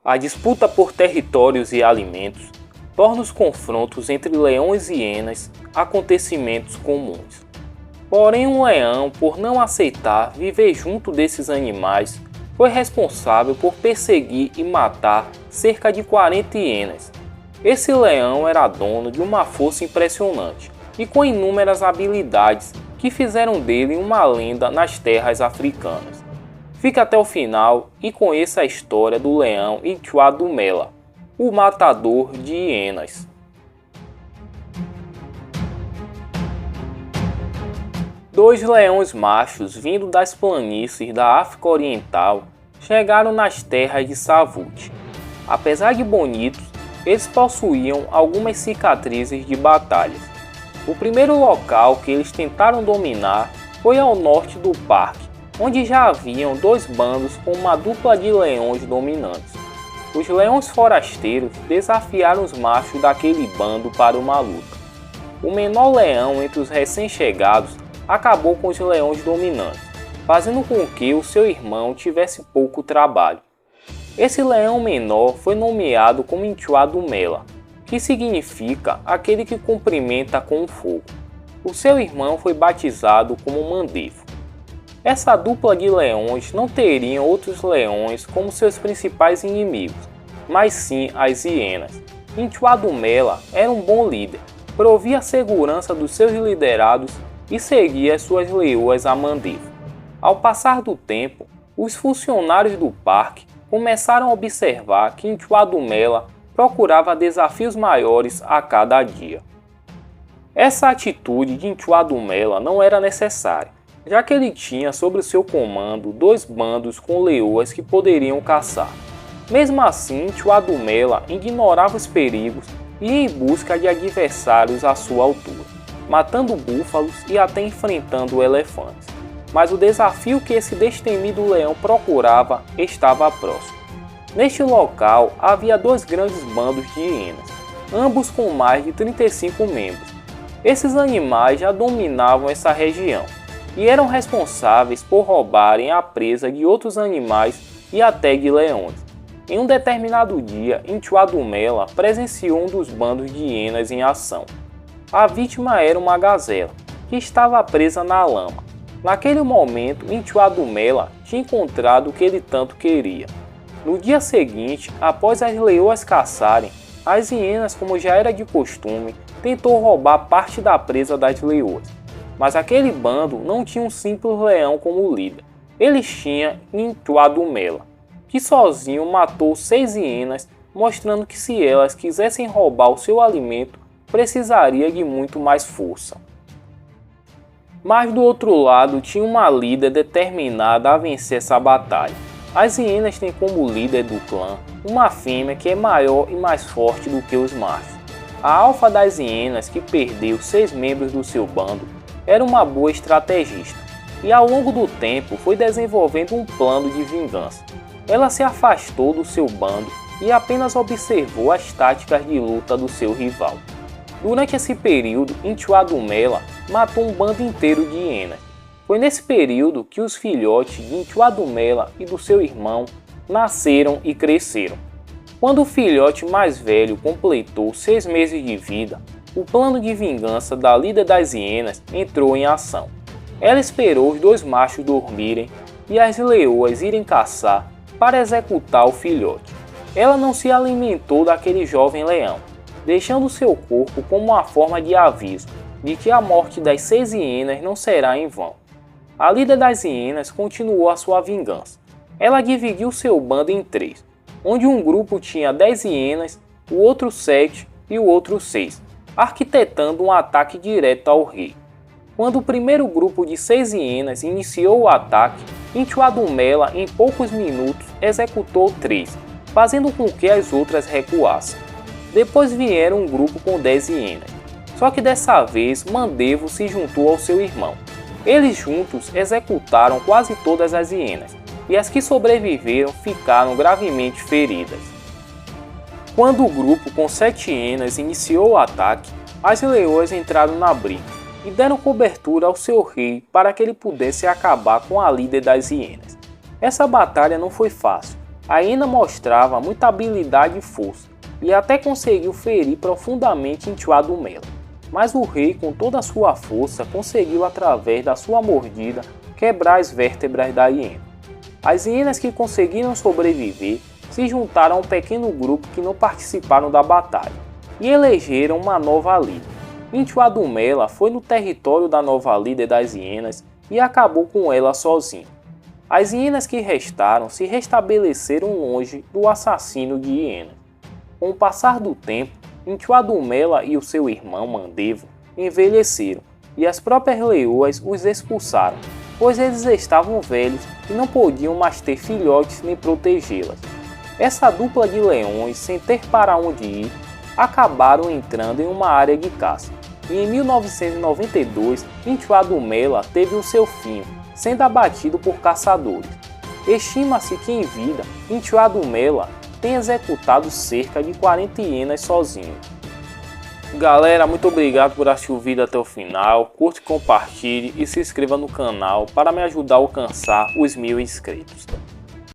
A disputa por territórios e alimentos torna os confrontos entre leões e hienas acontecimentos comuns. Porém, um leão, por não aceitar viver junto desses animais, foi responsável por perseguir e matar cerca de 40 hienas. Esse leão era dono de uma força impressionante e com inúmeras habilidades que fizeram dele uma lenda nas terras africanas. Fique até o final e conheça a história do leão Ntwadumela, o matador de hienas. Dois leões machos vindo das planícies da África Oriental chegaram nas terras de Savut. Apesar de bonitos, eles possuíam algumas cicatrizes de batalhas. O primeiro local que eles tentaram dominar foi ao norte do parque, onde já haviam dois bandos com uma dupla de leões dominantes. Os leões forasteiros desafiaram os machos daquele bando para uma luta. O menor leão entre os recém-chegados acabou com os leões dominantes, fazendo com que o seu irmão tivesse pouco trabalho. Esse leão menor foi nomeado como Ntwadumela, que significa aquele que cumprimenta com o fogo. O seu irmão foi batizado como Mandevo. Essa dupla de leões não teriam outros leões como seus principais inimigos, mas sim as hienas. Ntwadumela era um bom líder, provia a segurança dos seus liderados e seguia as suas leoas a Mandevo. Ao passar do tempo, os funcionários do parque começaram a observar que Ntwadumela procurava desafios maiores a cada dia. Essa atitude de Ntwadumela não era necessária, já que ele tinha sob o seu comando dois bandos com leoas que poderiam caçar. Mesmo assim, Ntwadumela ignorava os perigos e ia em busca de adversários à sua altura, matando búfalos e até enfrentando elefantes. Mas o desafio que esse destemido leão procurava estava próximo. Neste local havia dois grandes bandos de hienas, ambos com mais de 35 membros. Esses animais já dominavam essa região e eram responsáveis por roubarem a presa de outros animais e até de leões. Em um determinado dia, Ntwadumela presenciou um dos bandos de hienas em ação. A vítima era uma gazela, que estava presa na lama. Naquele momento, Ntwadumela tinha encontrado o que ele tanto queria. No dia seguinte, após as leoas caçarem, as hienas, como já era de costume, tentou roubar parte da presa das leoas. Mas aquele bando não tinha um simples leão como líder. Eles tinham Ntwadumela, que sozinho matou 6 hienas, mostrando que se elas quisessem roubar o seu alimento, precisaria de muito mais força. Mas do outro lado tinha uma líder determinada a vencer essa batalha. As hienas têm como líder do clã uma fêmea que é maior e mais forte do que os machos. A alfa das hienas, que perdeu 6 membros do seu bando, era uma boa estrategista e ao longo do tempo foi desenvolvendo um plano de vingança. Ela se afastou do seu bando e apenas observou as táticas de luta do seu rival. Durante esse período, Ntwadumela matou um bando inteiro de hienas. Foi nesse período que os filhotes de Ntwadumela e do seu irmão nasceram e cresceram. Quando o filhote mais velho completou 6 meses de vida, o plano de vingança da líder das hienas entrou em ação. Ela esperou os dois machos dormirem e as leoas irem caçar para executar o filhote. Ela não se alimentou daquele jovem leão, deixando seu corpo como uma forma de aviso de que a morte das 6 hienas não será em vão. A líder das hienas continuou a sua vingança. Ela dividiu seu bando em 3, onde um grupo tinha 10 hienas, o outro 7 e o outro 6, arquitetando um ataque direto ao rei. Quando o primeiro grupo de 6 hienas iniciou o ataque, Ntwadumela em poucos minutos executou 3, fazendo com que as outras recuassem. Depois vieram um grupo com 10 hienas, só que dessa vez Mandevo se juntou ao seu irmão. Eles juntos executaram quase todas as hienas, e as que sobreviveram ficaram gravemente feridas. Quando o grupo com 7 hienas iniciou o ataque, as leoas entraram na briga e deram cobertura ao seu rei para que ele pudesse acabar com a líder das hienas. Essa batalha não foi fácil, A hiena mostrava muita habilidade e força, e até conseguiu ferir profundamente Intiuadumela. Mas o rei, com toda a sua força, conseguiu, através da sua mordida, quebrar as vértebras da hiena. As hienas que conseguiram sobreviver se juntaram a um pequeno grupo que não participaram da batalha e elegeram uma nova líder. Intiuadumela foi no território da nova líder das hienas e acabou com ela sozinho. As hienas que restaram se restabeleceram longe do assassino de hienas. Com o passar do tempo, Intiuadumela e o seu irmão Mandevo envelheceram e as próprias leoas os expulsaram, pois eles estavam velhos e não podiam mais ter filhotes nem protegê-las. Essa dupla de leões, sem ter para onde ir, acabaram entrando em uma área de caça. E em 1992, Intiuadumela teve o seu fim, sendo abatido por caçadores. Estima-se que em vida, Intiuadumela tem executado cerca de 40 hienas sozinho. Galera, muito obrigado por assistir o vídeo até o final. Curte, compartilhe e se inscreva no canal para me ajudar a alcançar os 1000 inscritos.